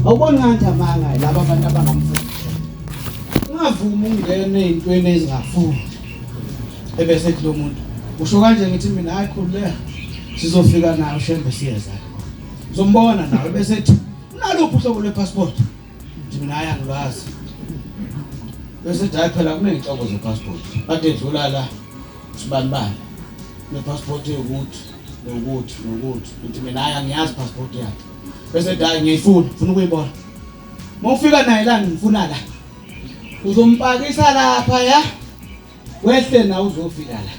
awuboni ngathi amanga laba abantu abangamfundi ungavuma ungene ezintweni ezingafuni ebese kulo muntu usho kanje ngithi mina hayi khululeka sizofika nayo uShembe siyeza uzombona nawe bese ethi unaluphi uhlobo lwepassport ngithi mina hayi angilwazi bese ethi hayi phela kuney'nhlobo zepassport kade edlula la sibanibani nepassport yokuthi ngithi mina hayi angiyazi passport yakhe bese ethi hayi ngiyifuna ukuyibona mawufika naye la ngifuna la uzompakisa lapha ya wehle na uzofika la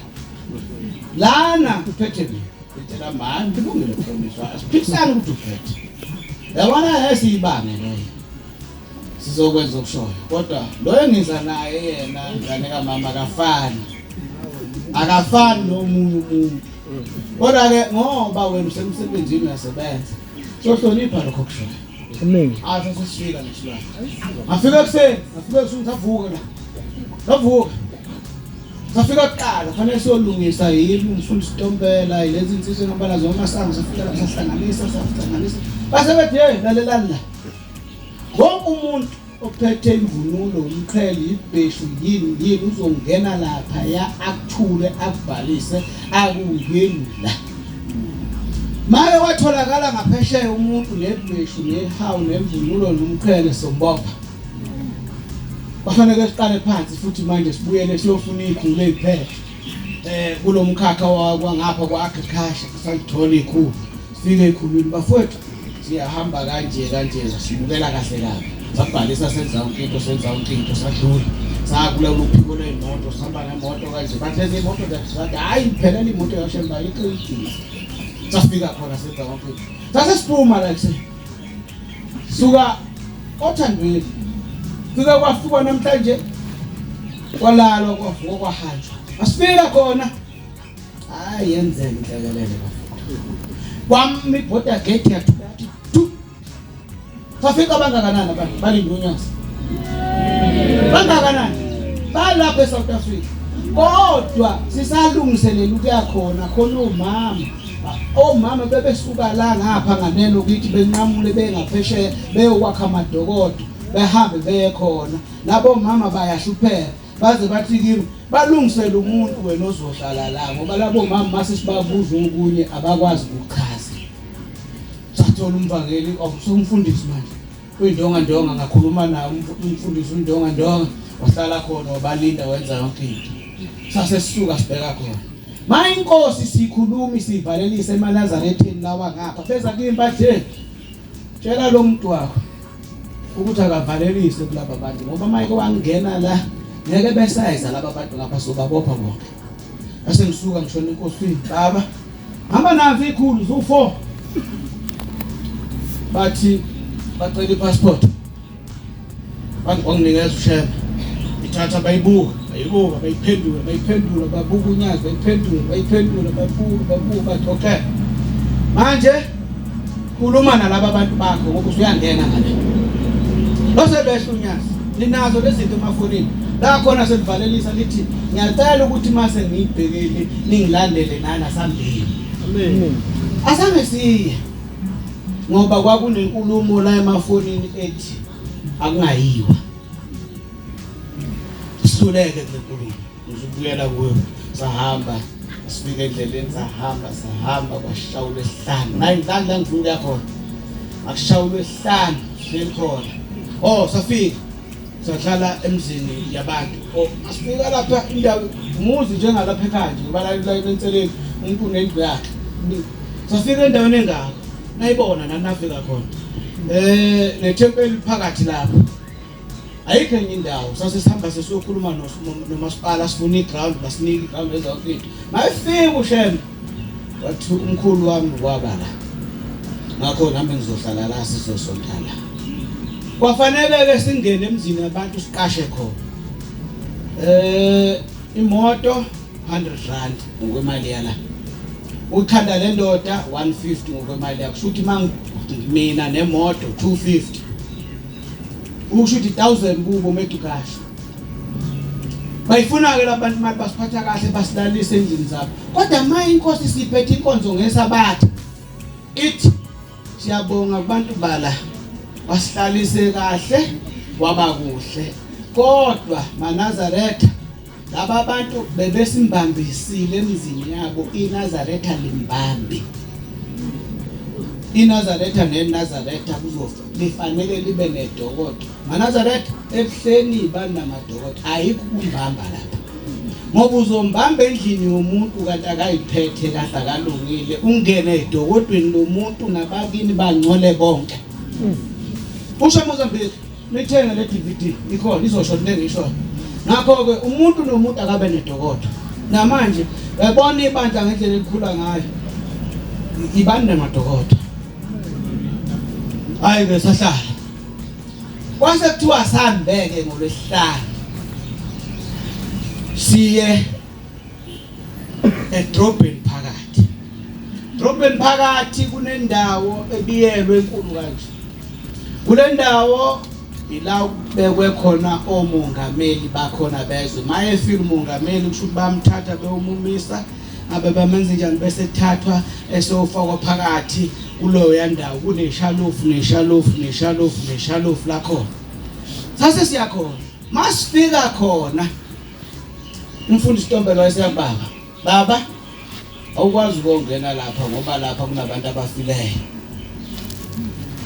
lana kuphethe mina ngitshela mani kulungile promise asiphikisani ukuthi uphethe yabona esiyibane leyo sizokwenza okushoyo kodwa lo engiza naye yena ngane kamama akafani nomunye umuntu kodwa ke ngoba wena usemsebenzini uyasebenza sohlonipha lokho kushoyo Amen. Sesifika nesilwane afika ekuseni savuka la savuka safika kuqala fanele siyolungisa yini umfundi sitompela lezi insizwe ngabala zomasango safika la sahlanganisa base bethi hey lalelani la wonke umuntu ophethe imvunulo umqhele ibheshu yini uzongena lapha ya akuthule akubhalise akungeni la maye watholakala ngaphesheya umuntu nebheshu nehawu nemvunulo nomqhele sombopha bafanele siqale phansi futhi manje sibuyele siyofuna ikhulu eziphethe kulomkhakha wangapha kwa-agriculture salithola ikhulu sifike ekhulwini bafowethu siyahamba kanje sibukela kahle lapha sabhalisa senza yonke into sadlula sakula uphiko lwey'moto sihamba ngemoto kanje bathi lezi imoto zathi hayi iphelele imoto yaShembe iqinile safika khona senza yonke into sasesiphuma la suka othandweni fika kwafika namhlanje kwalalwa kwavuka kwahanjwa asifika khona hayi yenzeke inhlekelele bafowethu kwami ibhoda gate yathi safika bangakanani abantu balinde uNyazi bangakanani balapha eSouth Africa kodwa sisalungiselela ukuya khona omama bebesuka la ngapha nganeno ukuthi benqamule bengaphesheya beyokwakha amadokodo behambe beye khona labo mama bayahlupheka baze bathi kimi balungisele umuntu wena ozohlala la ngoba labo mama mase sibabuza okunye abakwazi ukuchaza sathola umvangeli umfundisi manje uyindonga ngakhuluma naye umfundisi uyindonga wahlala khona wabalinda wenza yonke into sasesisuka sibheka khona manje inkosi sikhulumi sivalelise eManazarethini lawa ngapha beza kimi bathe tshela lo muntu wakho ukuthi akavalelise kulaba bantu ngoba mayike wangena la ngeke besayiza laba bantu ngapha sobabopha bonke base ngisuka ngishona inkosini baba hamba nazi ikhulu zo4 bathi bacela ipassport banginikeza uShembe ithatha bayiphendula babuka uNyazi bayiphendula babuka bathi okay manje khuluma nalaba bantu bakho ngoba usuyangena ngale base behla uNyazi linazo lezi zinto emafonini la khona selivalelisa lithi ngiyacela ukuthi mase ngiyibhekele ningilandele nana sambili amen asange siye ngoba kwakunenkulumo la emafonini ethi akungayiwa sisuleke kule nkulumo uzubuyela kuyo sahamba sifike endleleni sahamba kwashawula esihlanu nayi la ngifuna khona akushawula esihlanu sihleli khona safika sahlala emzini yabantu asifika lapha indawo umuzi njengalapha ekhaya nje ngoba la enseleni umuntu unendlu yakhe safika endaweni engako nayibona nanafika khona nethempeli phakathi lapho ayikho enye indawo sasihamba sesiyokhuluma nomasipala sifuna iground basinika iground ezawuthi mayifika uShembe wathi umkhulu wami kwabala ngakho nami ngizohlala la sizosonthala kwafanele ke singene emzini abantu siqashe khona imoto 100 rand ngokwemali yala ukhanda le ndoda 150 ngokwemali yakho futhi mina nemoto 250 ushuthi 1000 kubo medicash bayifuna ke labantu imali basiphatha kahle basilalise endlini zabo kodwa manje inkosi siphethe inkonzo ngesabatha ithi siyabonga kubantu bala wasihlalise kahle waba kuhle. Kodwa maNazaretha laba bantu bebesimbambisile emizini yabo iNazaretha limbambi. iNazaretha neNazaretha lifanele libe nedokodo. maNazaretha ebuhleni banamadokodo ayikho umbamba lapha. Ngoba uzombamba endlini yomuntu kanti akayiphethe kahle akalungile ungene edokodweni lomuntu nabakini bangcole bonke. uShembe nithenge le DVD ikhona izosho into engisho. Ngakho ke umuntu nomuntu akabe nedokodo. Namanje uyabona ibandla ngendlela elikhula ngayo. Ibani namadokodo. Hayi ke sahlala. Kwase kuthiwa sambeke ngolwesihlanu. Siye edrobheni phakathi. Drobheni phakathi kunendawo ebiyelwe enkulu kanje. Kule ndawo ila bekwe khona omongameli bakhona bezwe. Mayefika umongameli kusho bamthatha beyomumisa abe bamenza njani bese thathwa esofakwa phakathi kuloyo yandawo kuneshalofu lakho. Sase siyakhona. Masifika khona umfundisi Ntombela wayeseyababa. Baba awukwazi ukungena lapha ngoba lapha kunabantu abafileyo.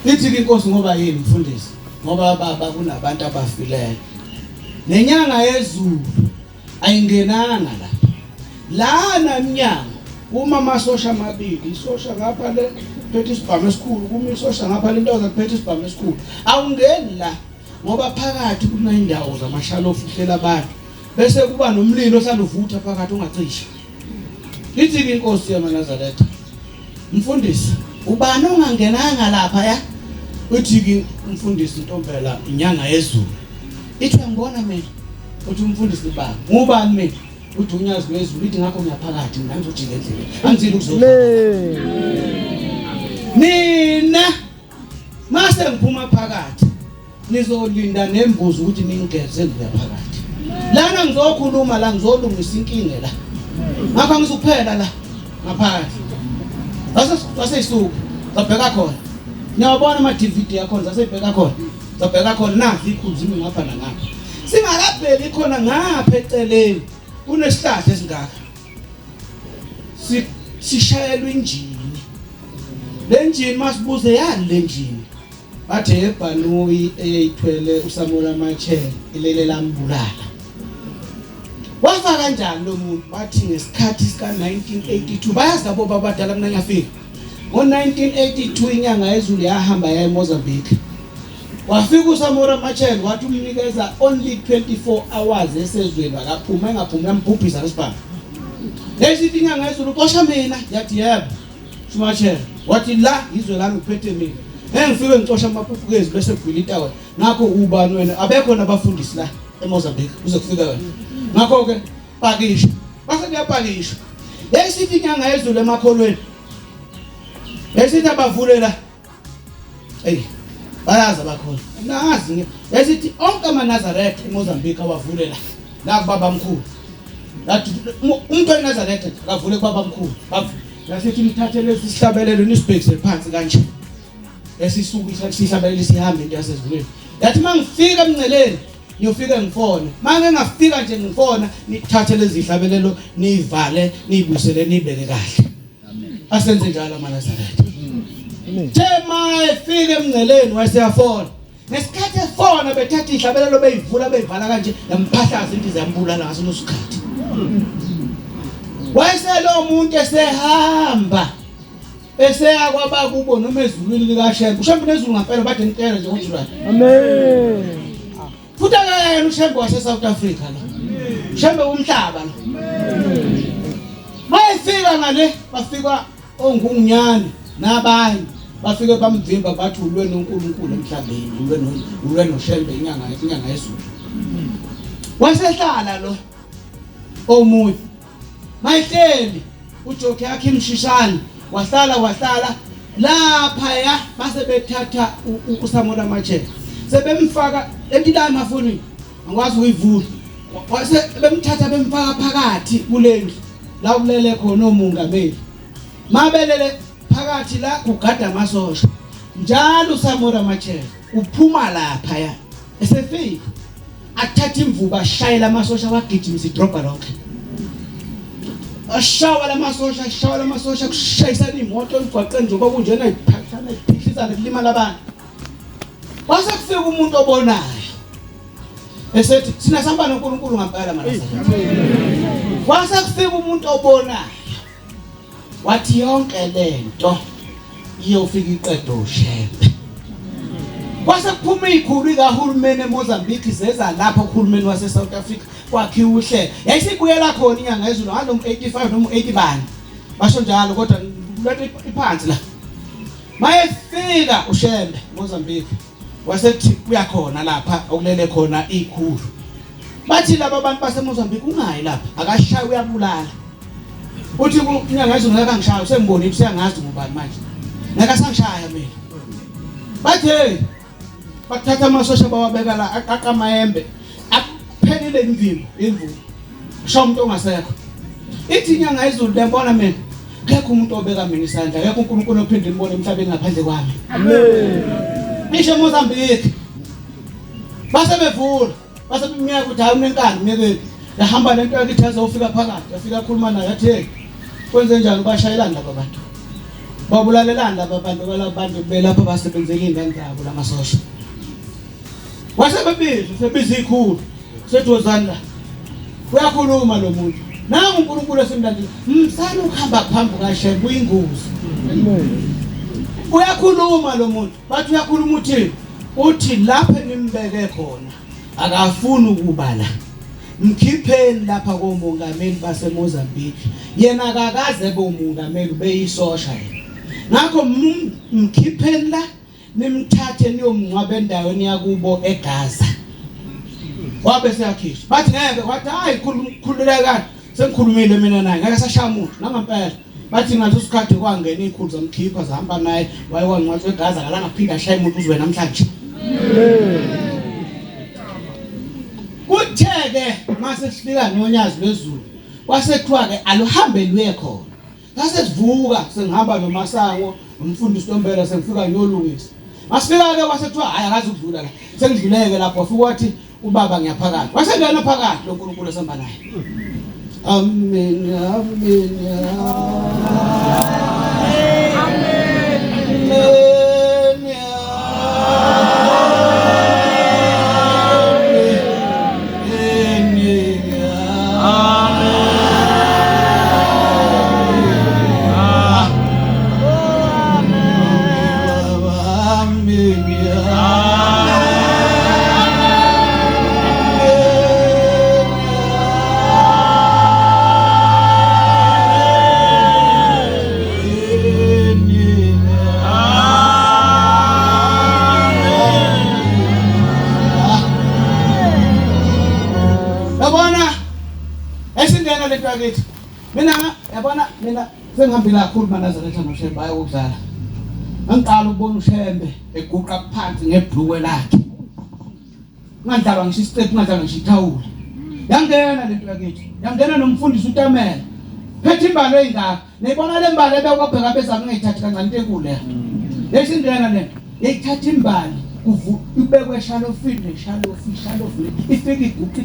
Lithi inkosi ngoba yini mfundisi? Ngoba baba kunabantu abafileyo. NYanga yeZulu ayingenanga lapha. La NYanga uma amasosha amabili, isosha ngapha le phethe isibhamu esikhulu, kuma isosha ngapha le nto zaphethe isibhamu esikhulu. Awungeni la ngoba phakathi kunendawo zamashalofu hlela abantu. Bese kuba nomlilo osaluvutha phakathi ungacishi. Lithi inkosi yamaNazaretha. Mfundisi, ubani ongangenanga lapha ya? Uthi umfundisi Ntombela NYanga yeZulu. Ithi ngibona mina. Uthi umfundisi baba, ngubani mina? Uthi uNyazi lweZulu. Ithi ngakho ngiyaphakathi mina ngizojika endleleni. Angizili ukuzoba. Mina mase ngiphuma phakathi. Nizolinda nembuzi ukuthi ningigeze ngiya phakathi. Lana ngizokhuluma la ngizolungisa inkinga la. Ngakho ngizokuphela la ngaphakathi. Base isuku. Zabheka khona. Niyabona ama DVD yakho zasebheka khona. Zabheka khona nazi ikhuzimi ngapha nangapha. Singakabheli khona ngapha eceleni. Kunesihlahla esingaka. Sishayelwe injini. Le njini masibuze yani le njini. Bathe ebhanoyi eyithwele uSamuel Machel ilele lambulala. Wafa kanjani lo muntu? Bathi ngesikhathi sika 1982 bayazi labo babadala mina ngiyafika. Ngo1982 iNyanga yeZulu yahamba ya eMozambique. Wafika uSamuel Machel wathi umnikeza only 24 hours esezweni akaphuma engaphumi yambhubhisa lesibhamu. Lesithi iNyanga yeZulu xosha mina yathi yebo. Machel wathi la izwe lami kuphethe mina. Engifike ngicosha amaphupukezi bese kugwilita wena. Ngakho ubani wena? Abekho nabafundisi la eMozambique uze kufika wena. Ngakho ke pakisha. Base kuyapakisha. Lesithi iNyanga yeZulu emakholweni. Lesithi abavulela. Bayazi abakhona. Nazi lesithi onke amaNazaretha eMozambique abavulela. La kubaba mkhulu. Lathi umuntu weNazaretha akavule kubaba mkhulu. Lasithi nithathe lesi sihlabelelo nisibhekise phansi kanje. Esisuku sihlabelelo sihambe into yasezulwini. Yathi mangifika emnceleni ngiyofika ngifone. Manje ngafika nje ngifona nithathe lezi zihlabelelo nivale nibusele nibeke kahle. Amen. Asenze njalo amaNazaretha. Tema efike emnceleni wayeseyafona. Ngesikhathi efona bethatha ihlabelelo beyivula beyivala kanje yamphahlaza into izambulala ngaso lesikhathi. Wayeselo umuntu esehamba eseya kwaba kubo noma ezulwini likaShembe. uShembe neZulu ngampela bathi ngicela nje ukuthi right. Amen. Futhi akayena uShembe wase South Africa la. uShembe umhlaba la. Amen. Mayefika ngale bafika onguNyani nabanye bafike bamvimba bathi ulwena uNkulunkulu emhlabeni ulwena uShembe iNyanga yeZulu. Wasehlala lo omunye mayihleli uJoke yakhe imshishana wahlala lapha ya base bethatha uSamuel Machel sebemfaka endilani mafonini angikwazi uyivula wase bemthatha bemfaka phakathi kulendlu la ulele khona omongameli mabelele phakathi la kugada amasosha njalo uSamuel Machel uphuma lapha ya esefika athatha imvubu ashayela amasosha wagijimisa idrobha lonke ashawala amasosha kushayisana imoto emgwaqeni nje okunjena iphakathana iphihlisana kulimala abantu base kufika umuntu obonayo esethi sina sihamba noNkulunkulu ngampela manje base kufika umuntu obonayo wathi yonke lento iyofika iqedwe uShembe base kuphuma izikhulu zikahulumeni eMozambique zeza lapha uhulumeni wase South Africa kwakhiwa uhlelo yayisibuyela khona inyanga yeZulu ngalo 85 noma 80 bani basho njalo kodwa kulethe iphansi la mayefika uShembe eMozambique wasethi uyakhona lapha okulele khona izikhulu bathi laba abantu baseMozambique ungayi lapha akashaye uyabulala uthi inyanga yeZulu ngeke angishaya usengibonile useyangazi ngubani manje ngeke sangishaya mina bathi hey bathatha amasosha bawabeka la aqamayembe aphelile imvubu sho umuntu ongasekho ithi inyanga yeZulu lembona mina ngeke umuntu obeka mina isandla ngeke uNkulunkulu ophinde imbone emhlabeni ngaphandle kwami amen isho eMozambique base bevula base bemnyaka ukuthi hayi unenkani mekeke yahamba lento yakithi azofika phakathi yafika khuluma naye athi hey kwenze njani bashayelana laba bantu babulalelana laba bantu balabantu belapha basebenzela ingane zabo lamasosha wasebebiza izikhulu sethozana la uyakhuluma lo muntu nangu uNkulunkulu esimlandela msana ukuhamba phambi kaShembe uyingozi uyakhuluma lo muntu bathi uyakhuluma uthi lapha nimbeke khona akafuni ukuba la mkhipheni lapha komongameli baseMozambique yena akakaze bomongameli beyisosha yena ngakho mkhipheni la nimthathe niyomngcwaba endaweni yakubo eGaza wabe seyakhishwa bathi ngeke wathi hayi khululekani sengikhulumile mina naye ngeke sashaya umuntu nangempela bathi ngathi usikhathi kwangena izikhulu zamkhipha zahamba naye wayekwancwathwa eGaza kalanga phinda ashaya umuntu uzwe namhlanje kutheke mase sifika noNyazi lweZulu wasethiwa ke aluhambe luye khona ngase sivuka sengihamba noMasango umfundisi Ntombela sengifika ngiyolungisa masifika ke wasethiwa hayi akazi ukudlula la sengidluleke lapho ufika wathi ubaba ngiyaphakathi wasengena phakathi loNkulunkulu esihamba naye amen mina sengihambile kakhulu manazarethana noShembe ayokudlala angiqala ukubona uShembe eguqa phansi ngebhluke lakhe ngadlalwa ngisho istep ngadlalwa ngisho ithawula yangena lento yakithi yangena nomfundisi uNtamela phethe imbalo eyingaka nayibona le mbalo ebekubheka bezami ngayithathi kancane into enkulu leyo lesindena lento yayithatha imbali ibekwe shalofini ifika iguqa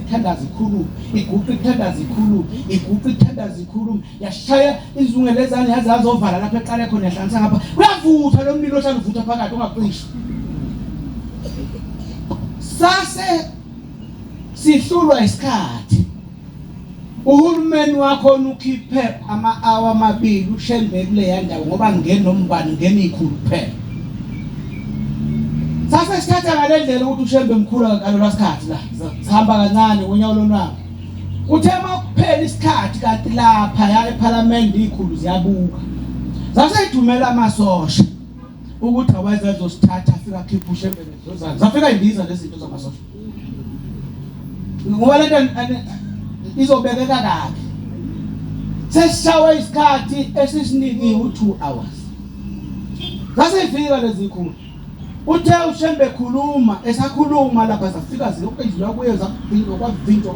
ithandaza ikhuluma yashaya izungelezane yaze azovala lapha eqale khona yahlanisa ngapha uyavutha lo mlilo ohlala uvutha phakathi ungaqhishi sase sihlulwa isikhathi uhulumeni wakho ukhiphe ama-hour amabili uShembe kule ndawo ngoba ngene nombani ngene ikhulu kuphela sase sithatha ngalendlela ukuthi uShembe mkhulu kalolwa sikhathi la sihamba kancane unyawo lonwabo uthema kuphela isikhathi kanti lapha ya eParliament izikhulu ziyabuka sase idumela amasosha ukuthi awazi azosithatha afika khipha uShembe lezozana zafika indiza lezinto zamasosha ngoba lento izobekeka kahle sesishawe isikhathi esisinikiwe u2 hours sase ifika lezi zikhulu uthe uShembe khuluma esakhuluma lapha safika ziyokudlula kuyenza kwavinjwa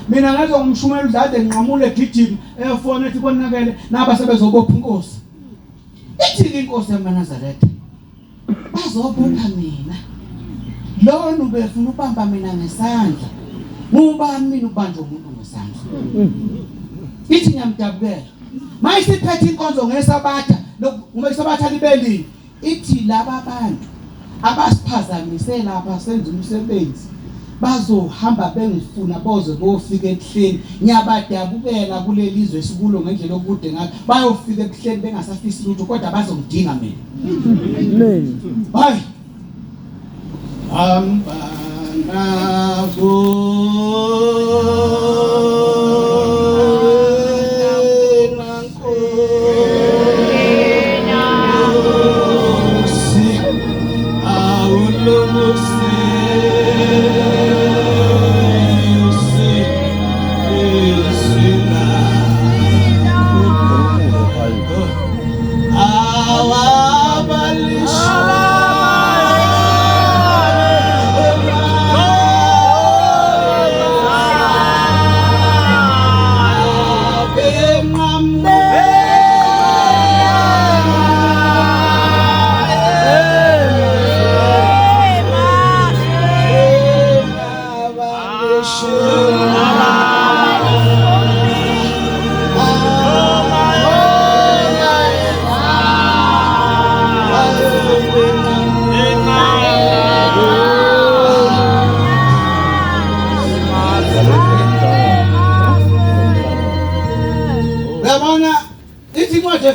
mina ngaze ngumshumela udlade nqamule gijima efone ethi konakele naba sebezobopha inkosi ithi inkosi yamaNazaretha bazobopha mina lona ubefuna ubamba mina ngesandla ngoba mina ubanje umuntu ngesandla ithi ngiyamdabukela mayisiphethe inkonzo ngesabatha uma isabatha libelini ithi laba abantu abasiphazamise lapha senza umsebenzi bazohamba bengifuna boze bofika ebuhleni ngiyabadabukela kulelizwe esikulo ngendlela okude ngakho bayofika ebuhleni bengasafisi lutho kodwa bazongidinga mina amen hayi ambanazo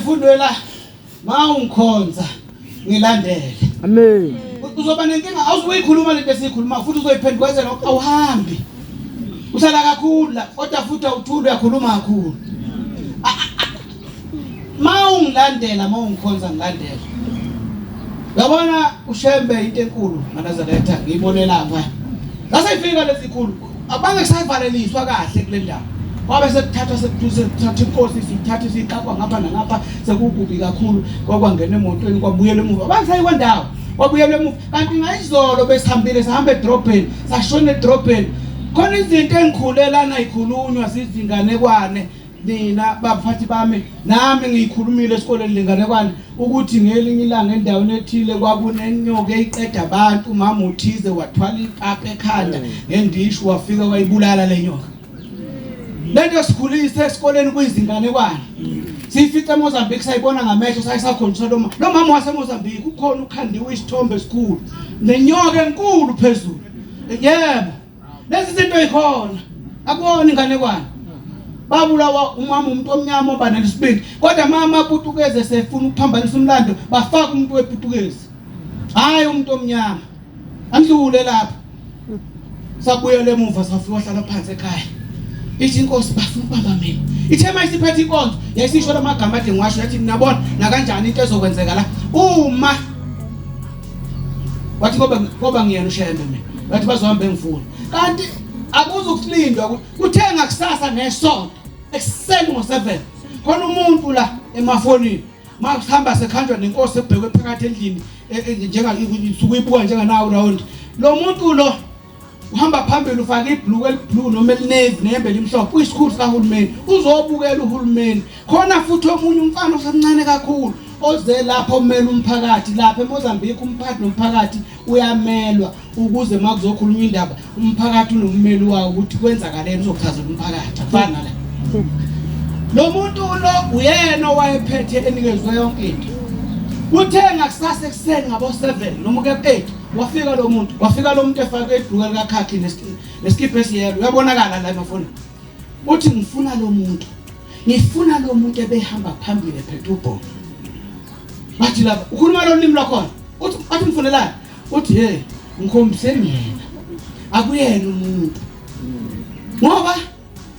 Fundela mawungikhonza ngilandele amen uzoba nenkinga awuzoyikhuluma lento esikhuluma futhi uzoyiphendukela awuhambi usala kakhulu la kodwa futhi awuthula uyakhuluma kakhulu mawungilandela mawungikhonza ngilandele yabona uShembe into enkulu nganazaletha ngiyibonela lapha lasayifika lezikhulu abange kusayivaleliswa kahle kule ndawo wabe sekuthathwa sekuthatha inkosi sithatha isiqaqwa ngapha nangapha sekukubi kakhulu kwakwangena emotweni kwabuyela emuva abangisayi kwandawo kwabuyela emuva kanti ngayizolo besihambile sahamba edrobheni sashona edrobheni khona izinto engikhulelana ikhulunywa sizinganekwane nina baphathi bami nami ngiyikhulumile esikoleni lenganekwane ukuthi ngelinye ilanga endaweni ethile kwabunenyoka eyiqeda abantu mama uthize wathwala ipapa ekhanda ngendisho wafika wayibulala lenyoka lento sikhulise esikoleni kuyizinganekwane sifica eMozambique sayibona ngamehlo sayisakhonjiswa lo mama waseMozambique ukhona ukhandiwe isithombe esikhulu nenyoka enkulu phezulu yebo lezi zinto ikhona akubona inganekwane babulawa umama umuntu omnyama obana nesibindi kodwa mama aPutukeze sefuna ukuphambanisa umlando bafaka umuntu wePutukeze hayi umuntu omnyama andlule lapha sabuyele emuva safika wahlala phansi ekhaya ithi inkosi bafuna ukubamba mina ithe mayisiphethe inkonzo yayisisho lamagama ade ngiwasho yathi nabona na kanjani into ezokwenzeka la uma wathi ngoba ngiyena uShembe mina bathi bazohamba engifuna kanti akuzukulindwa kuthenga kusasa nesonto ekuseni ngo7 khona umuntu la emafonini masihamba sekhanjwa nenkosi ebhekwe phakathi endlini njenga isuku ibuka njenganawo round lo muntu lo uhamba phambili ufaka iblue eliblue noma elinavy nehembe elimhlophe uyisikhulu kahulumeni uzobukela uhulumeni khona futhi omunye umfana osemncane kakhulu oze lapha umela umphakathi lapha eMozambique umphathi nomphakathi uyamelwa ukuze makuzokhulunywa indaba umphakathi unommeli wawo ukuthi kwenzakaleni uzochazela umphakathi afana la lo muntu lo uyena owayephethe enikezwe yonke into uthenga kusasa ekuseni ngabo7 noma ke8 wafika lo muntu efake ibhluka likakhakhi neskipa esiyelo uyabonakala la emafoni uthi ngifuna lo muntu ebehamba phambili ephethe ubhoko bathi lapha ukhuluma lo limi lakhona uthi athi mfunelani uthi hey ngikhombiseni yena akuyena umuntu ngoba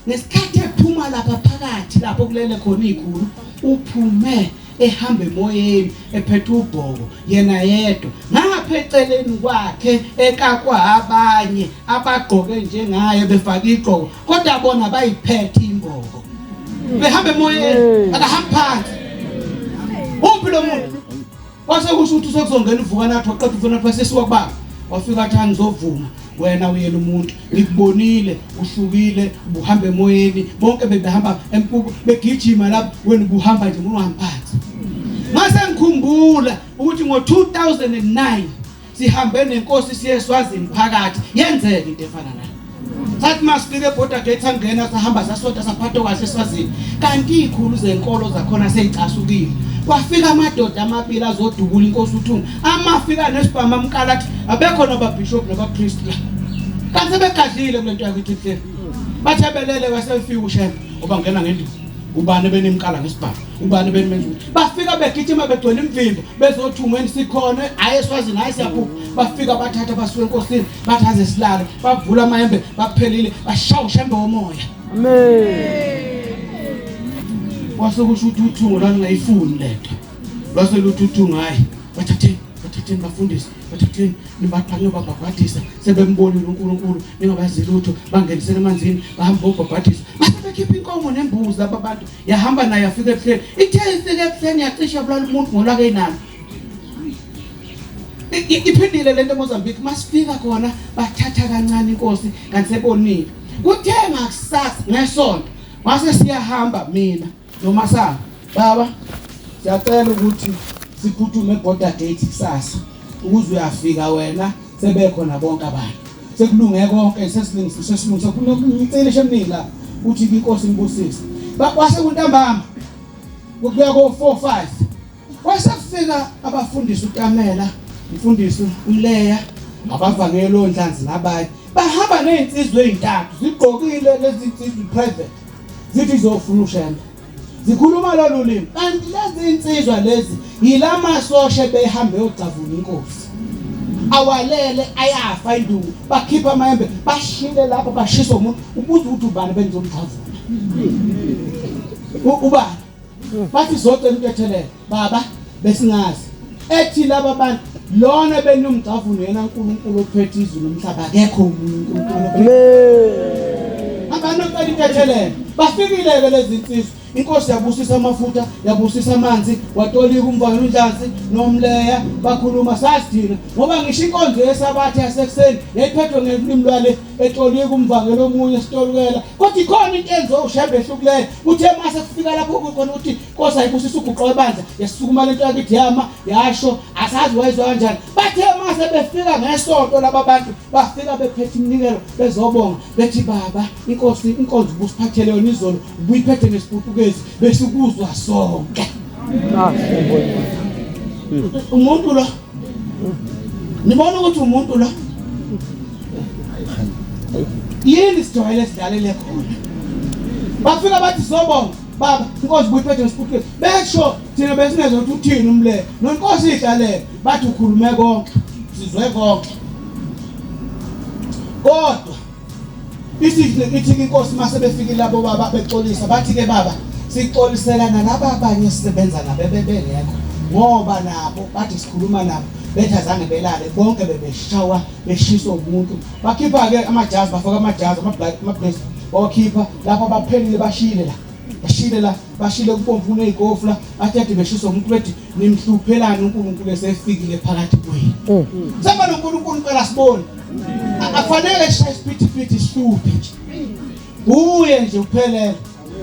nesikhathi ephuma lapha phakathi lapho kulele khona ikhulu uphume ehamba emoyeni ephethe ubhoko yena yedwa ngapha eceleni kwakhe ekakwa abanye abagqoke njengaye befaka igqoko kodwa bona bayiphethe imboko behamba emoyeni akahamba phansi uphi lo muntu wase kusho ukuthi sokuzongena uvuka nathi waqeda ufuna nathi sesiwa kubaba wafika athi angizovuma wena uyena umuntu ngikubonile uhlukile ubuhamba emoyeni bonke bebehamba empuku begijima lapho wena ubuhamba nje ungahamba phansi mase ngikhumbula ukuthi ngo2009 sihambe nenkosi siye eSwazini phakathi yenzeke into efana nayo. Sathi masifike eborder gate angena sahamba sasonta saphatha kahle eSwazini kanti izikhulu zenkolo zakhona seyicasukile. Kwafika amadoda amabili azodubula inkosi uThunga amafika nesibhamu amkala athi abekhona ababishop nabapriest la. Kanti sebegadlile kulento yakithi kuhle. Bathebelele wasefika uShembe obangena ngenduku. Ubani benemkala ngesibhamu, ubani benemenzu. Bafika begijima begcwele imvimbo bezothungweni sikhona hayi eSwazini hayi siyaphupha. Bafika bathatha basuke enkosini bathaze silale bavula amahembe baphelile bashaya uShembe womoya. Amen. Wasekusho ukuthi uThunga la ngayifuni lento. Waseluthi uThunga hayi bathatheni bafundisi bathatheni nibathanye bababhadisa sebembonile uNkulunkulu ningabazi lutho bangenisele emanzini bahamba babhadisa. Basebekhipha inkomo nembuzi lapha abantu yahamba naye yafika ebuhleni ithe ifike ebuhleni yacisha bulala umuntu ngolake inani. Iphindile lento eMozambique masifika khona bathatha kancane inkosi kanti sebonile. Kuthe ngakusasa ngesonto wase siyahamba mina noMasanga baba siyacela ukuthi siphuthume eborder gate kusasa ukuze uyafika wena sebekhona bonke abantu sekulunge konke sesilungisa kunokucela shemnila uthi inkosi imbusise kwase kuntambama kuya ko 4-5 kwase kufika abafundisi uTamela umfundisi uLeya abavangelo onhlanzi nabanye bahamba nezinsizwe ezintathu zigqokile lezi insizwe private zithi zofuna uShembe zikhuluma lolu limi kanti lezi insizwa lezi yilamasoshe behambe yocavula inkosi awalele ayafa indungu bakhipha amahembe bashile lapha bashisa umuntu ubuza ukuthi ubani benzomcavula ubani bathi zonke into ethelele baba besingazi ethi laba bantu lona benomcavula yena uNkulunkulu ophethe izulu nomhlaba akekho umuntu uNkulunkulu abantu into ethelele bafikile ke lezi insizwa inkosi yabusisa amafutha yabusisa amanzi watolika umvangelo uNyazi nomleya bakhuluma sasidina ngoba ngisho inkonzo yesabatha yasekuseni yayiphethwe ngelimi lwale etolika umvangelo omunye sitolukela kodwa ikhona into enzo uShembe ehlukileyo uthe mase kufika lapho kukhona ukuthi inkosi ayibusisa uguqo ebandla yasukuma lento yakithi yama yasho asazi wayizwa kanjani bathe mase befika ngesonto laba bantu bafika bephethe iminikelo bezobonga bethi baba inkosi inkonzo busiphathele yona izolo ubuyiphethe nesiputukezi besikuzwa sonke umuntu lo nibona ukuthi umuntu lo yini sijwayele sidlalele khona bafika bathi sobonga baba inkosi buyiphethe nesiputukezi besho thina besinezwe ukuthi uthini umle nonkosi idlalele bathi ukhulume konke sizwe konke kodwa ithi inkosi mase befike labo baba bexolisa bathi ke baba sixoliselana laba abanye sisebenza nabebebengekho ngoba nabo bathi sikhuluma nabo betha zange belale bonke bebeshawa beshiso umuntu bakhipha ke amajazi bafaka amajazi amabless bakhipha lapha baphelile bashile kubomvu nezikofu la athi beshiso umuntu bethi nimhluphelana uNkulunkulu esefikile phakathi kwenu saba noNkulunkulu phela sibone akufanele siphithi sihluphe nje uye nje uphelele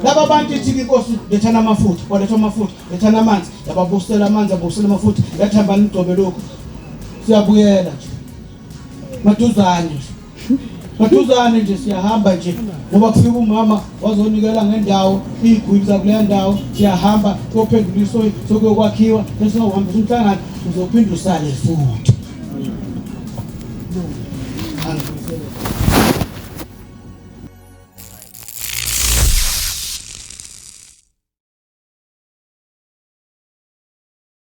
laba abantu ithi inkosi lethana amafutha waletha amafutha lethana amanzi yababusela amanzi abusela amafutha yathamba nidobhe lokho siyabuyela nje maduzane nje siyahamba nje ngoba kufika umama wazonikela ngendawo igwili zakuleya ndawo siyahamba kophenduliso sokuyokwakhiwa bese uhamba umhlangano uzophinda usale futhi